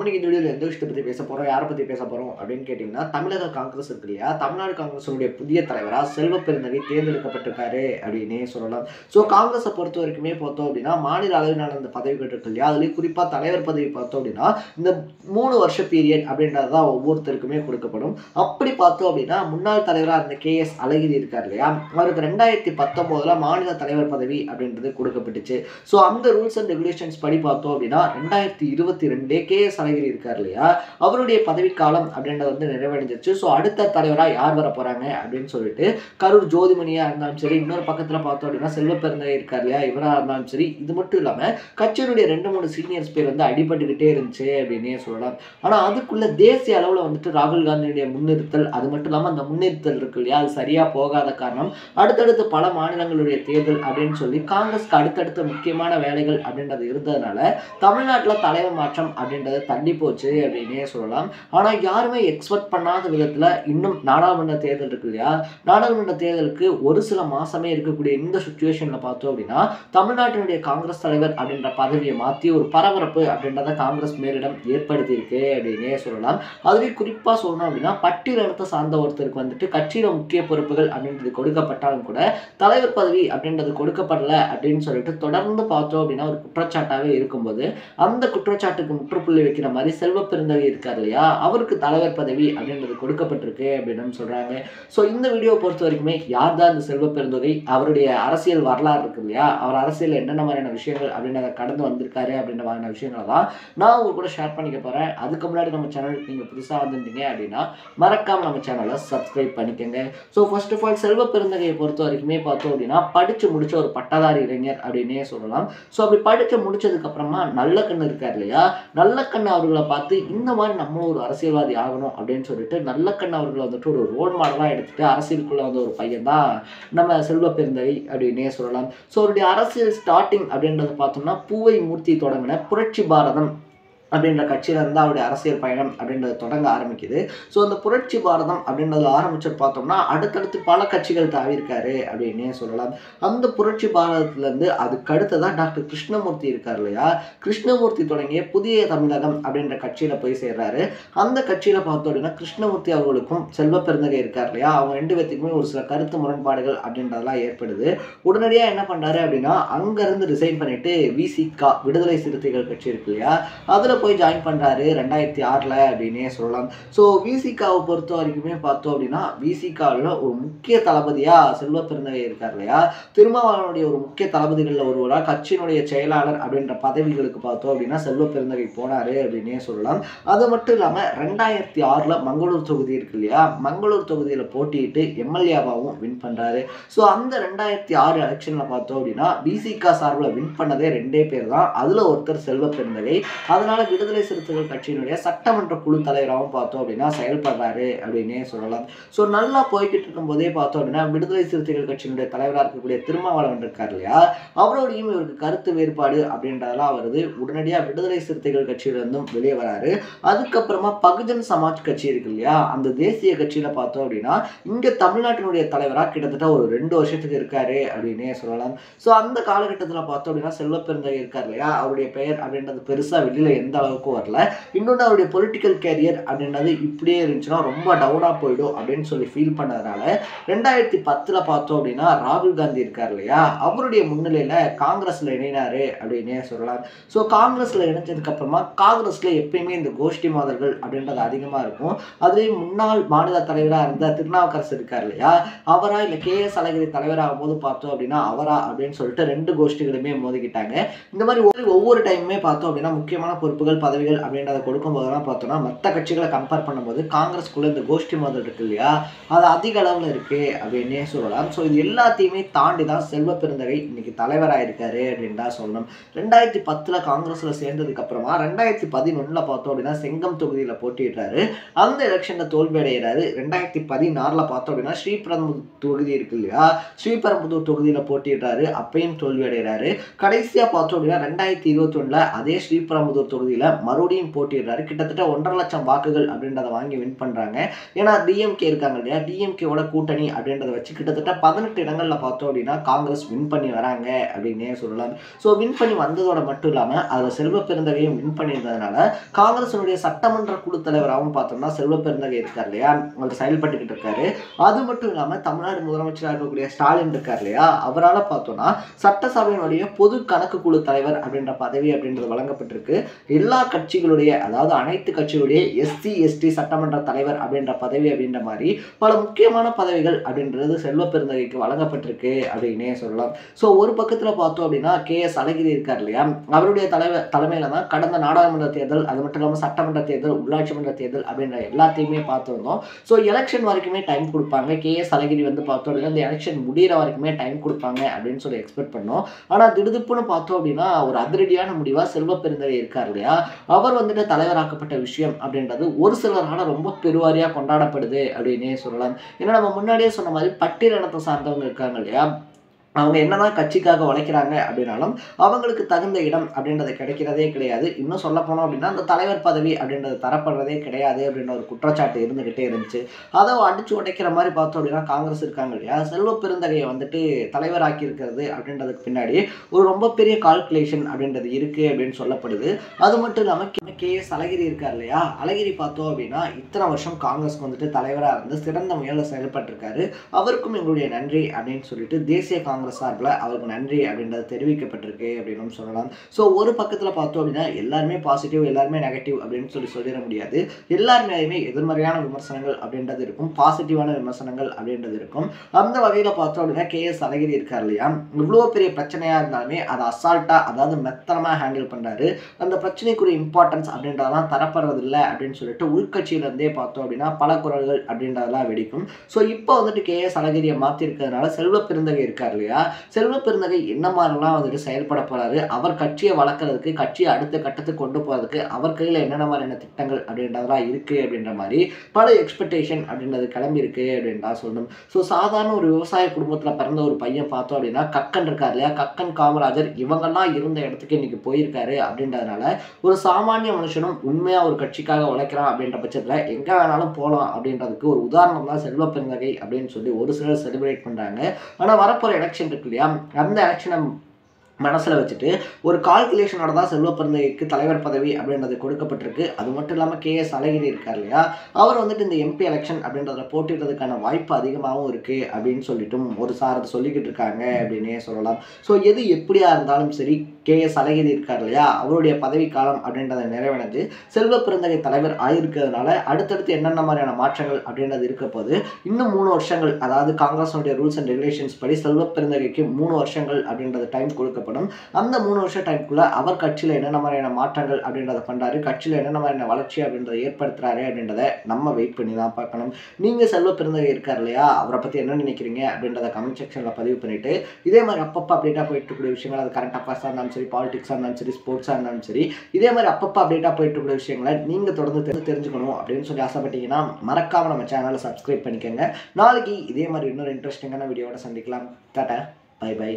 இன்னைக்கு இந்த வீடியோவில் எந்த விஷயத்தை பற்றி பேச போகிறோம், யாரை பற்றி பேச போகிறோம் அப்படின்னு கேட்டிங்கன்னா, தமிழக காங்கிரஸ் இருக்கு இல்லையா, தமிழ்நாடு காங்கிரஸுடைய புதிய தலைவராக செல்வ பெருந்தகை தேர்ந்தெடுக்கப்பட்டிருக்காரு அப்படின்னே சொல்லலாம். ஸோ காங்கிரஸை பொறுத்த வரைக்குமே பார்த்தோம் அப்படின்னா, மாநில அளவிலான அந்த பதவிகள் இருக்கு இல்லையா, அதுலேயும் குறிப்பாக தலைவர் பதவி பார்த்தோம் அப்படின்னா இந்த 3 வருஷ பீரியட் அப்படின்றது தான் ஒவ்வொருத்தருக்குமே கொடுக்கப்படும். அப்படி பார்த்தோம் அப்படின்னா முன்னாள் தலைவராக இருந்த KS அழகிரி இருக்கார் இல்லையா, அவருக்கு 2019 மாநில தலைவர் பதவி அப்படின்றது கொடுக்கப்பட்டுச்சு. ஸோ அந்த ரூல்ஸ் அண்ட் ரெகுலேஷன்ஸ் படி பார்த்தோம் அப்படின்னா 2022 KS அழகிரி இருக்கார் இல்லையா, அவருடைய பதவிக்காலம் அப்படின்றது வந்து நிறைவடைஞ்சிருச்சு. ஸோ அடுத்த தலைவராக யார் வர போறாங்க அப்படின்னு சொல்லிட்டு கரூர் ஜோதிமணியா இருந்தாலும் சரி, இன்னொரு பக்கத்தில் பார்த்தோம் அப்படின்னா செல்வ பெருந்தகை இருக்கார் இல்லையா, இவராக இருந்தாலும் சரி, இது மட்டும் இல்லாமல் கட்சியினுடைய 2-3 சீனியர்ஸ் பேர் வந்து அடிபட்டுக்கிட்டே இருந்துச்சு அப்படின்னே சொல்லலாம். ஆனால் அதுக்குள்ள தேசிய அளவில் வந்துட்டு ராகுல் காந்தியுடைய முன்னிறுத்தல், அது மட்டும் இல்லாமல் அந்த முன்னிறுத்தல் இருக்கு இல்லையா, அது சரியா போகாத காரணம் அடுத்தடுத்து பல மாநிலங்களுடைய தேர்தல் அப்படின்னு சொல்லி காங்கிரஸ்க்கு அடுத்தடுத்த முக்கியமான வேலைகள் அப்படின்றது இருந்ததுனால தமிழ்நாட்டில் தலைவர் மாற்றம் அப்படின்றது தள்ளி போச்சு அப்படின்னே சொல்லலாம். ஆனால் யாருமே எக்ஸ்பெக்ட் பண்ணாத விதத்தில் இன்னும் நாடாளுமன்ற தேர்தல் இருக்கு இல்லையா, நாடாளுமன்ற தேர்தலுக்கு ஒரு சில மாசமே இருக்கக்கூடிய இந்த சுச்சுவேஷனில் பார்த்தோம் அப்படின்னா தமிழ்நாட்டினுடைய காங்கிரஸ் தலைவர் அப்படின்ற பதவியை மாற்றி ஒரு பரபரப்பு அப்படின்றத காங்கிரஸ் மேலிடம் ஏற்படுத்தியிருக்கு அப்படின்னே சொல்லலாம். அதுலேயும் குறிப்பாக சொல்லணும் அப்படின்னா பட்டியலினத்தை சார்ந்த ஒருத்தருக்கு வந்துட்டு கட்சியில முக்கிய பொறுப்புகள் அப்படின்றது கொடுக்கப்பட்டாலும் கூட தலைவர் பதவி அப்படின்றது கொடுக்கப்படல அப்படின்னு சொல்லிட்டு தொடர்ந்து பார்த்தோம் அப்படின்னா ஒரு குற்றச்சாட்டாகவே இருக்கும்போது அந்த குற்றச்சாட்டுக்கு முற்றுப்புள்ளி வைக்கிற மாதிரி செல்வ பெருந்தகை இருக்கார் இல்லையா, அவருக்கு தலைவர் பதவி அப்படின்றது கொடுக்கப்பட்டிருக்கு அப்படின்னு சொல்றாங்க. ஸோ இந்த வீடியோவை பொறுத்த வரைக்குமே யார் தான் இந்த செல்வ பெருந்தகை, அவருடைய அரசியல் வரலாறு இருக்கு இல்லையா, அவர் அரசியல் என்னென்ன மாதிரியான விஷயங்கள் அப்படின்றத கடந்து வந்திருக்காரு அப்படின்ற மாதிரியான விஷயங்களை தான் நான் உங்க கூட ஷேர் பண்ணிக்க போறேன். அதுக்கு முன்னாடி நம்ம சேனலுக்கு நீங்க புதுசாக வந்துட்டீங்க அப்படின்னா மறக்காம நம்ம சேனலை சப்ஸ்கிரைப் பண்ணிக்கோங்க. ஸோ ஃபர்ஸ்ட் ஆஃப் ஆல் செல்வ பெருந்தகையை பொறுத்த வரைக்குமே பார்த்தோம் அப்படின்னா படிச்சு முடிச்ச ஒரு பட்டதாரி இளைஞர் அப்படின்னே சொல்லலாம். ஸோ அப்படி படிச்சு முடிச்சதுக்கு அப்புறமா நல்லக்கண்ணு இருக்கார் இல்லையா, நல்லக்கண்ணு அவர்களை பார்த்து இந்த மாதிரி நம்மளும் ஒரு அரசியல்வாதி ஆகணும் அப்படின்னு சொல்லிட்டு நல்லக்கண்ணு அவர்களை வந்துட்டு ஒரு ரோல் மாடலாக எடுத்துட்டு அரசியலுக்குள்ள வந்து ஒரு பையன் தான் நம்ம செல்வ பெருந்தகை அப்படின்னே சொல்லலாம். ஸோ அவருடைய அரசியல் ஸ்டார்டிங் அப்படின்றத பார்த்தோம்னா பூவை மூர்த்தி தொடங்கின புரட்சி பாரதம் அப்படின்ற கட்சியில இருந்தால் அவருடைய அரசியல் பயணம் அப்படின்றது தொடங்க ஆரம்பிக்குது. ஸோ அந்த புரட்சி பாரதம் அப்படின்றது ஆரம்பிச்சு பார்த்தோம்னா அடுத்தடுத்து பல கட்சிகள் தாவிருக்காரு அப்படின்னே சொல்லலாம். அந்த புரட்சி பாரதத்திலேருந்து அதுக்கு அடுத்ததான் டாக்டர் கிருஷ்ணமூர்த்தி இருக்கார் இல்லையா, கிருஷ்ணமூர்த்தி தொடங்கிய புதிய தமிழகம் அப்படின்ற கட்சியில போய் சேர்றாரு. அந்த கட்சியில பார்த்தோம் அப்படின்னா கிருஷ்ணமூர்த்தி அவர்களுக்கும் செல்வ பெருந்தகை இருக்கார் இல்லையா, அவங்க 2 பேத்துக்குமே ஒரு சில கருத்து முரண்பாடுகள் அப்படின்றதெல்லாம் ஏற்படுது. உடனடியாக என்ன பண்றாரு அப்படின்னா அங்கிருந்து ரிசைன் பண்ணிட்டு VCK விடுதலை சிறுத்தைகள் கட்சி இருக்கு இல்லையா, அதில் போய் ஜாயின் பண்றாரு 2006 அப்படின்னே சொல்லலாம். ஸோ VCKவை பொறுத்த வரைக்குமே பார்த்தோம் அப்படின்னா VCKவில் ஒரு முக்கிய தளபதியா செல்வ பெருந்தகை இருக்கார் இல்லையா, திருமாவளவனுடைய ஒரு முக்கிய தளபதிகளில் ஒருவராக கட்சியினுடைய செயலாளர் அப்படின்ற பதவிகளுக்கு பார்த்தோம் அப்படின்னா செல்வ பெருந்தகை போனாரு அப்படின்னே சொல்லலாம். அது மட்டும் இல்லாமல் 2006 மங்களூர் தொகுதி இருக்கு இல்லையா, மங்களூர் தொகுதியில் போட்டியிட்டு MLA-வாகவும் வின் பண்றாரு. ஸோ அந்த 2006 எலெக்ஷன்ல பார்த்தோம் அப்படின்னா VCK சார்பில் வின் பண்ணதே 2 பேர் தான், அதுல ஒருத்தர் செல்வ பெருந்தகை. அதனால விடுதலை சிறுத்தைகள் கட்சியினுடைய சட்டமன்ற குழு தலைவராகவும் பார்த்தோம் அப்படின்னா செயல்படுறாரு அப்படின்னே சொல்லலாம். ஸோ நல்லா போய்கிட்டு இருக்கும் போதே பார்த்தோம் அப்படின்னா விடுதலை சிறுத்தைகள் கட்சியினுடைய தலைவராக இருக்கக்கூடிய திருமாவளவன் இருக்கார் இல்லையா, அவரோடையும் இவருக்கு கருத்து வேறுபாடு அப்படின்றதெல்லாம் வருது. உடனடியாக விடுதலை சிறுத்தைகள் கட்சியிலிருந்தும் வெளியே வராரு. அதுக்கப்புறமா பகுஜன் சமாஜ் கட்சி இருக்கு இல்லையா, அந்த தேசிய கட்சியில பார்த்தோம் அப்படின்னா இங்க தமிழ்நாட்டினுடைய தலைவராக கிட்டத்தட்ட ஒரு 2 வருஷத்துக்கு இருக்காரு அப்படின்னே சொல்லலாம். ஸோ அந்த காலகட்டத்தில் பார்த்தோம் அப்படின்னா செல்வ பெருந்தகை இருக்கார் இல்லையா, அவருடைய பெயர் அப்படின்றது பெருசா வெளியில எந்த அளவுக்கு வரல. இன்னொன்று அவருடைய பொலிட்டிக்கல் கேரியர் அப்படின்றது இப்படியே இருந்துச்சுன்னா ரொம்ப டவுனாக போயிடும் அப்படின்னு சொல்லி ஃபீல் பண்ணதுனால 2010 பார்த்தோம் அப்படின்னா ராகுல் காந்தி இருக்கார் இல்லையா, அவருடைய முன்னிலையில் காங்கிரஸில் இணைனாரு அப்படின்னே சொல்லலாம். ஸோ காங்கிரஸில் இணைஞ்சதுக்கு அப்புறமா காங்கிரஸில் எப்பயுமே இந்த கோஷ்டி மோதல்கள் அப்படின்றது அதிகமாக இருக்கும். அதுலேயும் முன்னாள் மாநில தலைவராக இருந்த திருநாவுக்கரசு இருக்கார் இல்லையா, அவரா இல்லை KS அழகிரி தலைவராகும் போது பார்த்தோம் அப்படின்னா அவரா அப்படின்னு சொல்லிட்டு 2 கோஷ்டிகளுமே மோதிக்கிட்டாங்க. இந்த மாதிரி ஒவ்வொரு டைமுமே பார்த்தோம் அப்படின்னா முக்கியமான பொறுப்புகள் பதவிகள் அப்படின்றத கொடுக்கும் போதெல்லாம் பார்த்தோம்னா மற்ற கட்சிகளை கம்பேர் பண்ணும்போது காங்கிரஸ்குள்ள இந்த கோஷ்டி மோதல் இருக்கு இல்லையா, அது அதிக அளவில் இருக்கு அப்படின்னே சொல்லலாம். ஸோ இது எல்லாத்தையுமே தாண்டி தான் செல்வ பெருந்தகை இன்னைக்கு தலைவராக இருக்காரு அப்படின்னு தான் சொல்லணும். 2010 காங்கிரஸ்ல சேர்ந்ததுக்கு அப்புறமா 2011 பார்த்தோம் அப்படின்னா செங்கம் தொகுதியில் போட்டிடுறாரு. அந்த எலெக்ஷன்ல தோல்வி அடைகிறாரு. 2016 பார்த்தோம் அப்படின்னா ஸ்ரீபெரும்புதூர் தொகுதி இருக்கு இல்லையா, ஸ்ரீபெரும்புதூர் தொகுதியில் போட்டிடுறாரு. அப்பையும் தோல்வி அடைகிறாரு. கடைசியா பார்த்தோம் அப்படின்னா 2021 அதே ஸ்ரீபெரும்புதூர் தொகுதியில் தொகுதியில் மறுபடியும் போட்டிடுறாரு. கிட்டத்தட்ட 1.5 லட்சம் வாக்குகள் அப்படின்றத வாங்கி வின் பண்ணுறாங்க. ஏன்னா டிஎம்கே இருக்காங்க இல்லையா, டிஎம்கேவோட கூட்டணி அப்படின்றத வச்சு கிட்டத்தட்ட 18 இடங்களில் பார்த்தோம் அப்படின்னா காங்கிரஸ் வின் பண்ணி வராங்க அப்படின்னே சொல்லலாம். ஸோ வின் பண்ணி வந்ததோட மட்டும் இல்லாமல் அதில் செல்வ பெருந்தகையும் வின் பண்ணியிருந்ததுனால காங்கிரஸினுடைய சட்டமன்ற குழு தலைவராகவும் பார்த்தோம்னா செல்வ பெருந்தகை இருக்கார் இல்லையா, அவர் செயல்பட்டுக்கிட்டு இருக்காரு. அது மட்டும் இல்லாமல் தமிழ்நாடு முதலமைச்சராக இருக்கக்கூடிய ஸ்டாலின் இருக்கார் இல்லையா, அவரால் பார்த்தோம்னா சட்டசபையினுடைய பொது கணக்கு குழு தலைவர் அப்படின்ற பதவி அப்படின்றது வழங்கப்பட்டிருக்கு. எல்லா கட்சிகளுடைய, அதாவது அனைத்து கட்சிகளுடைய எஸ்சி எஸ்டி சட்டமன்ற தலைவர் அப்படின்ற பதவி அப்படின்ற மாதிரி பல முக்கியமான பதவிகள் அப்படின்றது செல்வ பெருந்தகைக்கு வழங்கப்பட்டிருக்கு அப்படின்னே சொல்லலாம். ஸோ ஒரு பக்கத்தில் பார்த்தோம் அப்படின்னா கேஎஸ் அழகிரி இருக்கார் இல்லையா, அவருடைய தலைமையில தான் கடந்த நாடாளுமன்ற தேர்தல், அது மட்டும் இல்லாமல் சட்டமன்ற தேர்தல், உள்ளாட்சி மன்ற தேர்தல் அப்படின்ற எல்லாத்தையுமே பார்த்து வந்தோம். ஸோ எலெக்ஷன் வரைக்குமே டைம் கொடுப்பாங்க. கேஎஸ் அழகிரி வந்து பார்த்தோம் அப்படின்னா இந்த எலெக்ஷன் முடிகிற வரைக்குமே டைம் கொடுப்பாங்க அப்படின்னு சொல்லி எக்ஸ்பெக்ட் பண்ணோம். ஆனால் திடுதிப்புன்னு பார்த்தோம் அப்படின்னா ஒரு அதிரடியான முடிவாக செல்வ பெருந்தகை இருக்கார் இல்லையா, அவர் வந்துட்டு தலைவராக்கப்பட்ட விஷயம் அப்படின்றது ஒரு சிலரால ரொம்ப பெருவாரியாக கொண்டாடப்படுது அப்படின்னே சொல்லலாம். ஏன்னா நம்ம முன்னாடியே சொன்ன மாதிரி பட்டியலினத்தை சார்ந்தவங்க இருக்காங்க இல்லையா, அவங்க என்னதான் கட்சிக்காக உழைக்கிறாங்க அப்படின்னாலும் அவங்களுக்கு தகுந்த இடம் அப்படின்றது கிடைக்கிறதே கிடையாது. இன்னும் சொல்ல போனோம் அப்படின்னா அந்த தலைவர் பதவி அப்படின்றது தரப்படுறதே கிடையாது அப்படின்ற ஒரு குற்றச்சாட்டு இருந்துகிட்டே இருந்துச்சு. அதை அடிச்சு உடைக்கிற மாதிரி பார்த்தோம் அப்படின்னா காங்கிரஸ் இருக்காங்க இல்லையா, செல்வ பெருந்தகையை வந்துட்டு தலைவராக்கி இருக்கிறது அப்படின்றதுக்கு பின்னாடி ஒரு ரொம்ப பெரிய கால்குலேஷன் அப்படின்றது இருக்கு அப்படின்னு சொல்லப்படுது. அது மட்டும் இல்லாமல் கேஎஸ் அழகிரி இருக்கார் இல்லையா, அழகிரி பார்த்தோம் அப்படின்னா இத்தனை வருஷம் காங்கிரஸ்க்கு வந்துட்டு தலைவராக இருந்து சிறந்த முயலில் செயல்பட்டிருக்காரு. அவருக்கும் எங்களுடைய நன்றி அப்படின்னு சொல்லிட்டு தேசிய காங்கிரஸ் சார்பில் அவருக்கு நன்றி அப்படின்றது தெரிவிக்கப்பட்டிருக்கு அப்படின்னு சொல்லலாம். ஸோ ஒரு பக்கத்தில் பார்த்தோம் அப்படின்னா எல்லாருமே பாசிட்டிவ், எல்லாருமே நெகட்டிவ் அப்படின்னு சொல்லிட முடியாது. எல்லாருமே எதிர்மறையான விமர்சனங்கள் அப்படின்றது இருக்கும், பாசிட்டிவான விமர்சனங்கள் அப்படின்றது இருக்கும். அந்த வகையில் பார்த்தோம் அப்படின்னா கேஎஸ் அழகிரி இருக்கார் இல்லையா, இவ்வளோ பெரிய பிரச்சனையாக இருந்தாலுமே அதை அசால்ட்டாக, அதாவது மெத்தனமாக ஹேண்டில் பண்ணுறாரு. அந்த பிரச்சனைக்குரிய இம்பார்ட்டன்ஸ் அப்படின்றதெல்லாம் தரப்படுறதில்லை அப்படின்னு சொல்லிட்டு உள்கட்சியிலேருந்தே பார்த்தோம் அப்படின்னா பல குரல்கள் அப்படின்றதெல்லாம் வெடிக்கும். ஸோ இப்போ வந்துட்டு கேஎஸ் அழகிரியை மாற்றிருக்கிறதுனால செல்வ பெருந்தகை இருக்கார் இல்லையா, செல்வ பெருந்தகை என்ன மாதிரிலாம் வந்துட்டு செயல்பட போறாரு, அவர் கட்சியை வளர்க்கறதுக்கு, கட்சியை அடுத்த கட்டத்துக்கு கொண்டு போறதுக்கு அவர் கையில் என்னென்ன மாதிரியான திட்டங்கள் அப்படின்றதெல்லாம் இருக்கு அப்படின்ற மாதிரி பல எக்ஸ்பெக்டேஷன் அப்படின்றது கிளம்பி இருக்கு அப்படின்றா சொல்லணும். ஸோ சாதாரண ஒரு விவசாய குடும்பத்தில் பிறந்த ஒரு பையன் பார்த்தோம் அப்படின்னா கக்கன் இருக்கார் இல்லையா, கக்கன் காமராஜர் இவங்கெல்லாம் இருந்த இடத்துக்கு இன்னைக்கு போயிருக்காரு அப்படின்றதுனால ஒரு சாமானிய மனுஷனும் உண்மையா ஒரு கட்சிக்காக உழைக்கிறான் அப்படின்ற பட்சத்தில் எங்க வேணாலும் போகலாம் அப்படின்றதுக்கு ஒரு உதாரணம் தான் செல்வ பெருந்தகை அப்படின்னு சொல்லி ஒரு சிலர் செலிப்ரேட் பண்றாங்க. ஆனால் வரப்போற எலெக்ஷன் இருக்கு இல்லையா, அந்த எலெக்ஷனை மனசில் வச்சுட்டு ஒரு கால்குலேஷனோட தான் செல்வ பெருந்தகைக்கு தலைவர் பதவி அப்படின்றது கொடுக்கப்பட்டிருக்கு. அது மட்டும் இல்லாமல் கேஎஸ் அழகிரி இருக்கார் இல்லையா, அவர் வந்துட்டு இந்த எம்பி எலெக்ஷன் அப்படின்றத போட்டிடுறதுக்கான வாய்ப்பு அதிகமாகவும் இருக்குது அப்படின்னு சொல்லிட்டும் ஒரு சார் சொல்லிக்கிட்டு இருக்காங்க அப்படின்னே சொல்லலாம். ஸோ எது எப்படியா இருந்தாலும் சரி கேஎஸ் அழகிரி இருக்கார் இல்லையா, அவருடைய பதவி காலம் அப்படின்றத நிறைவடைஞ்சு செல்வ பெருந்தகை தலைவர் ஆயிருக்கிறதுனால அடுத்தடுத்து என்னென்ன மாதிரியான மாற்றங்கள் அப்படின்றது இருக்க போது இன்னும் 3 வருஷங்கள், அதாவது காங்கிரஸுடைய ரூல்ஸ் அண்ட் ரெகுலேஷன்ஸ் படி செல்வ பெருந்தகைக்கு 3 வருஷங்கள் அப்படின்றது டைம் கொடுக்கப்படும். அந்த 3 வருஷ டைம்குள்ள அவர் கட்சியில் என்னென்ன மாதிரியான மாற்றங்கள் அப்படின்றத பண்றாரு, கட்சியில் என்னென்ன மாதிரியான வளர்ச்சி அப்படின்றத ஏற்படுத்துறாரு அப்படின்றத நம்ம வெயிட் பண்ணி தான் பார்க்கணும். நீங்க செல்வ பெருந்தகை இருக்கார் இல்லையா, அவரை பத்தி என்ன நினைக்கிறீங்க அப்படின்றத கமெண்ட் செக்ஷன்ல பதிவு பண்ணிட்டு இதே மாதிரி அப்பப்போ அப்டேட்டா போயிட்டு இருக்கக்கூடிய விஷயங்கள், அது கரண்ட் அஃபேர்ஸாக இருந்தாலும் சரி, பாலிடிக்ஸாக இருந்தாலும் சரி, ஸ்போர்ட்ஸாக இருந்தாலும் சரி, இதே மாதிரி அப்பப்போ அப்டேட்டா போயிட்டு இருக்கக்கூடிய விஷயங்களை நீங்க தொடர்ந்து தெரிஞ்சுக்கணும் அப்படின்னு சொல்லி ஆசைப்பட்டீங்கன்னா மறக்காம நம்ம சேனலை சப்ஸ்கிரைப் பண்ணிக்கோங்க. நாளைக்கு இதே மாதிரி இன்னொரு இன்ட்ரெஸ்டிங்கான வீடியோவோட சந்திக்கலாம். டாடா, பை பை.